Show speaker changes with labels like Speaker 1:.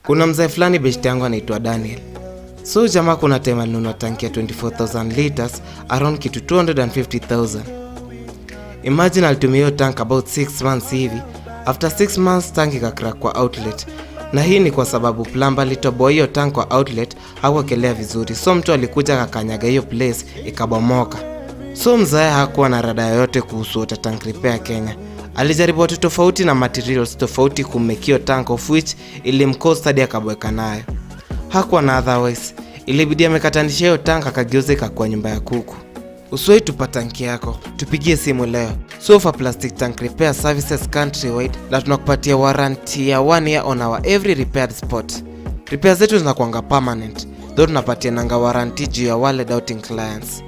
Speaker 1: Kuna mzee fulani beshte yangu anaitwa Daniel. So jamaa kuna time alinunua tanki ya 24,000 liters around kitu 250,000. Imagine alitumia hiyo tank about 6 months hivi. After 6 months tanki ikacrack kwa outlet. Na hii ni kwa sababu plumber alitoboa hiyo tank kwa outlet hakuwekelea vizuri. So mtu alikuja akakanyaga hiyo place ikabomoka. So mzee hakuwa na rada yoyote kuhusu water tank repair Kenya. Alijaribu watu tofauti na materials tofauti kumake hiyo tank, of which ilimcost hadi akabweka nayo. Hakuwa na otherwise, ilibidi amekatanisha hiyo tank akageuza ikakuwa nyumba ya kuku. Usiwahi tupa tanki yako, tupigie simu leo. Sofa Plastic Tank Repair Services countrywide, na tunakupatia warranty ya 1 year on our every repaired spot. Repair zetu zinakuanga permanent, though tunapatia nanga warranty juu ya wale doubting clients.